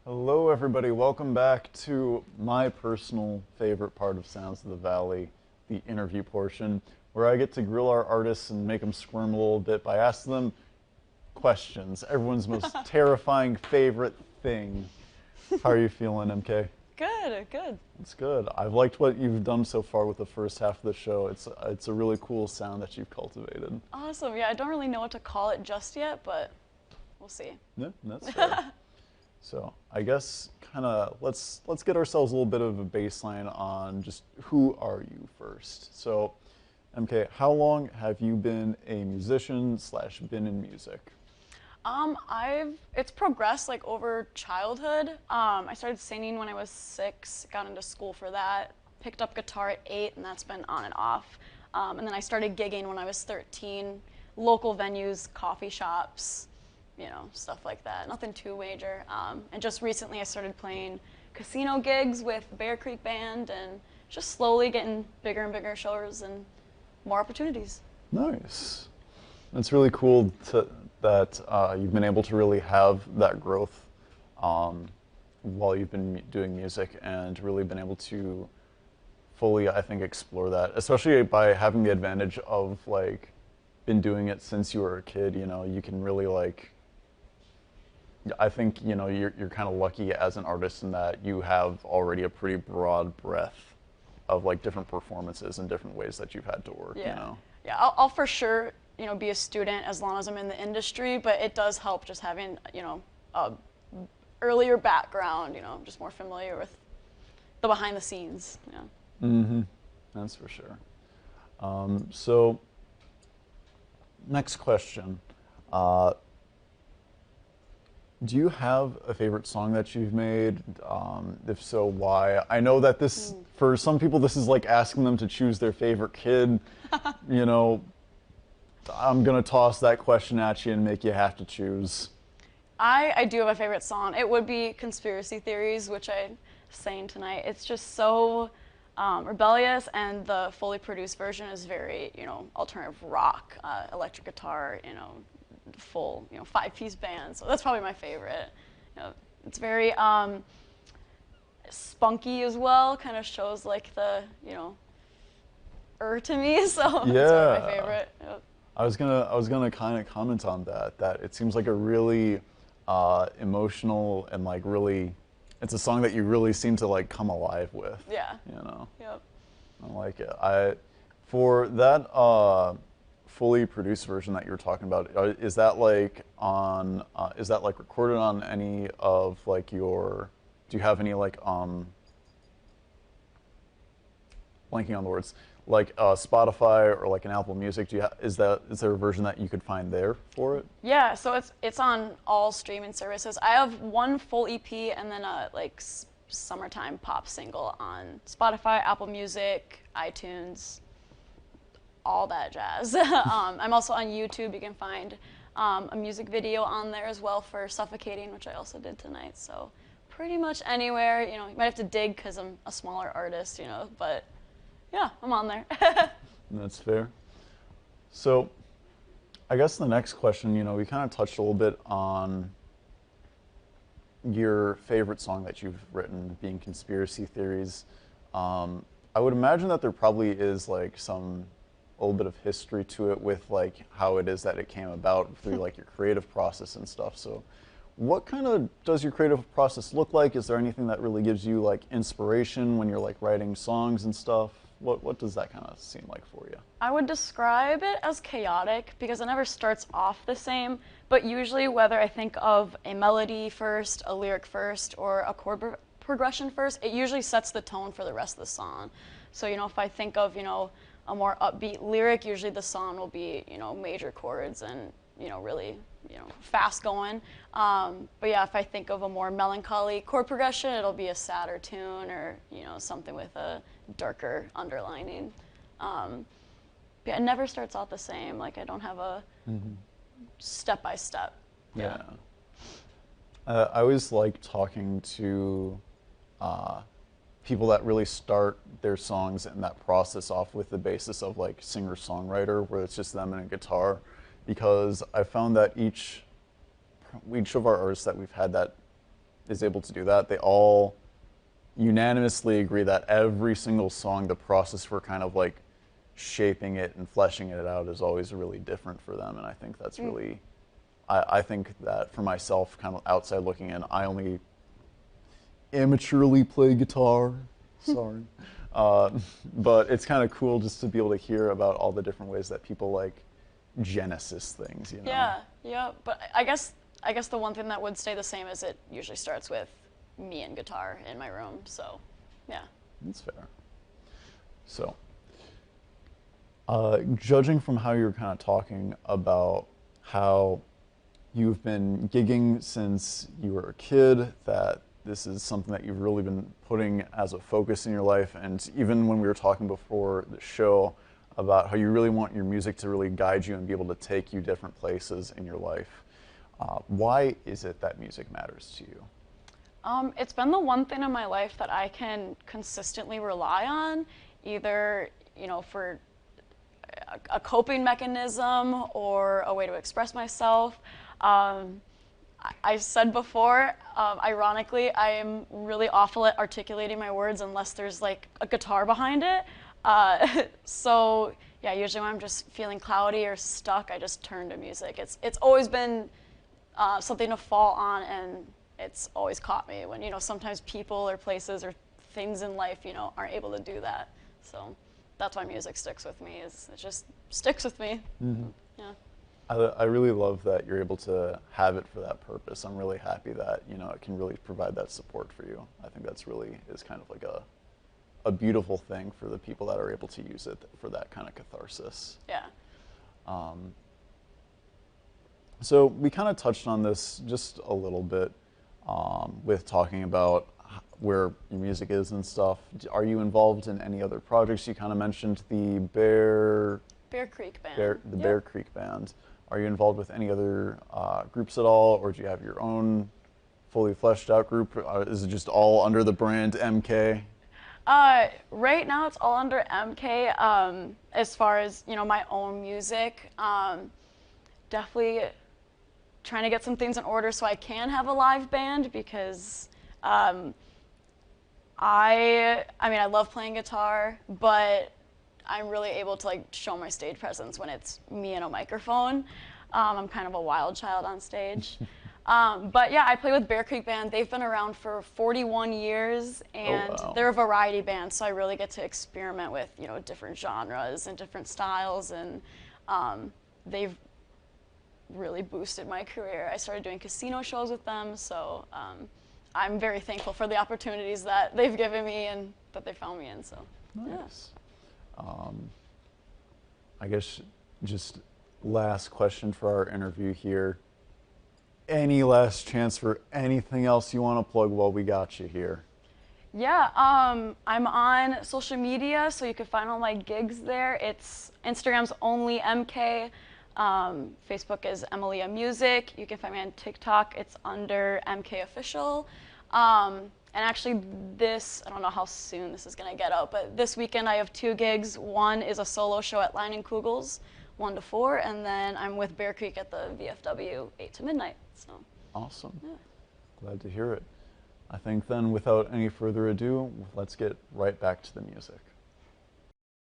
Hello, everybody. Welcome back to my personal favorite part of Sounds of the Valley, the interview portion, where I get to grill our artists and make them squirm a little bit by asking them questions. Everyone's most terrifying favorite thing. How are you feeling, MK? Good, good. It's good. I've liked what you've done so far with the first half of the show. It's a really cool sound that you've cultivated. Awesome. Yeah, I don't really know what to call it just yet, but we'll see. Yeah, that's fair. So I guess kind of let's get ourselves a little bit of a baseline on just who are you first. So MK, how long have you been a musician slash been in music? It's progressed like over childhood. I started singing when I was 6, got into school for that, picked up guitar at 8, and that's been on and off. And then I started gigging when I was 13, local venues, coffee shops, stuff like that. Nothing too major. And just recently I started playing casino gigs with Bear Creek Band and just slowly getting bigger and bigger shows and more opportunities. Nice. It's really cool that you've been able to really have that growth while you've been doing music and really been able to fully, I think, explore that, especially by having the advantage of like been doing it since you were a kid. You can really like, I think, you're kind of lucky as an artist in that you have already a pretty broad breadth of like different performances and different ways that you've had to work. Yeah. Yeah, I'll for sure, be a student as long as I'm in the industry, but it does help just having, a earlier background, just more familiar with the behind the scenes. Yeah. Mm-hmm. That's for sure. So, next question. Do you have a favorite song that you've made? If so, why? I know that this, for some people, this is like asking them to choose their favorite kid. I'm going to toss that question at you and make you have to choose. I do have a favorite song. It would be Conspiracy Theories, which I sang tonight. It's just so rebellious, and the fully produced version is very, alternative rock, electric guitar, full, 5-piece band. So that's probably my favorite. It's very spunky as well. Kind of shows like the, to me. So Yeah. that's my favorite. Yep. I was gonna kind of comment on that. That it seems like a really emotional and like really, it's a song that you really seem to like come alive with. Yeah. Yep. Yep. I like it. For that fully produced version that you're talking about, is that like on? Is that like recorded on any of like your? Do you have any like blanking on the words, like Spotify or like an Apple Music? Is there a version that you could find there for it? Yeah, so it's on all streaming services. I have one full EP and then a summertime pop single on Spotify, Apple Music, iTunes, all that jazz. I'm also on YouTube. You can find a music video on there as well for Suffocating, which I also did tonight. So pretty much anywhere. You might have to dig because I'm a smaller artist, but yeah, I'm on there. That's fair. So, I guess the next question, we kind of touched a little bit on your favorite song that you've written being Conspiracy Theories. I would imagine that there probably is like a little bit of history to it with like how it is that it came about through like your creative process and stuff. So, what kind of does your creative process look like? Is there anything that really gives you like inspiration when you're like writing songs and stuff? What does that kind of seem like for you? I would describe it as chaotic because it never starts off the same, but usually whether I think of a melody first, a lyric first, or a chord progression first, it usually sets the tone for the rest of the song. So, if I think of, a more upbeat lyric, usually the song will be, major chords and, really, fast going. But yeah, if I think of a more melancholy chord progression, it'll be a sadder tune or, something with a darker underlining. Yeah, it never starts out the same. Like I don't have a step by step. Yeah. I always like talking to people that really start their songs and that process off with the basis of like singer-songwriter, where it's just them and a guitar, because I found that each of our artists that we've had that is able to do that, they all unanimously agree that every single song, the process for kind of like shaping it and fleshing it out is always really different for them. And I think that's really, I think that for myself, kind of outside looking in, I only immaturely play guitar. Sorry. But it's kind of cool just to be able to hear about all the different ways that people like Genesis things, you know? Yeah, yeah. But I guess the one thing that would stay the same is it usually starts with me and guitar in my room. So, yeah. That's fair. So, judging from how you're kind of talking about how you've been gigging since you were a kid, that this is something that you've really been putting as a focus in your life, and even when we were talking before the show about how you really want your music to really guide you and be able to take you different places in your life, why is it that music matters to you? It's been the one thing in my life that I can consistently rely on, either, for a coping mechanism or a way to express myself. I said before, ironically, I am really awful at articulating my words unless there's like a guitar behind it. So yeah, usually when I'm just feeling cloudy or stuck, I just turn to music. It's always been something to fall on, and it's always caught me when, sometimes people or places or things in life, aren't able to do that. So that's why music sticks with me, it just sticks with me. Mm-hmm. Yeah. I really love that you're able to have it for that purpose. I'm really happy that, it can really provide that support for you. I think that's really is kind of like a beautiful thing for the people that are able to use it for that kind of catharsis. Yeah. So we kind of touched on this just a little bit with talking about where your music is and stuff. Are you involved in any other projects? You kind of mentioned the Bear Creek Band. the Bear Creek Band. Are you involved with any other groups at all, or do you have your own fully fleshed out group? Is it just all under the brand MK? Right now it's all under MK. As far as, my own music, definitely trying to get some things in order so I can have a live band, because I love playing guitar, but I'm really able to show my stage presence when it's me and a microphone. I'm kind of a wild child on stage. But yeah, I play with Bear Creek Band. They've been around for 41 years, and wow. They're a variety band, so I really get to experiment with, different genres and different styles, and they've really boosted my career. I started doing casino shows with them, so I'm very thankful for the opportunities that they've given me and that they found me in. So nice. I guess just last question for our interview here. Any last chance for anything else you want to plug while we got you here? Yeah, I'm on social media, so you can find all my gigs there. It's Instagram's only MK. Facebook is Emilia Music. You can find me on TikTok. It's under MK Official. And actually I don't know how soon this is going to get out, but this weekend I have 2 gigs. One is a solo show at Line and Kugels, 1 to 4, and then I'm with Bear Creek at the VFW, 8 to midnight. So awesome. Yeah. Glad to hear it. I think then, without any further ado, let's get right back to the music.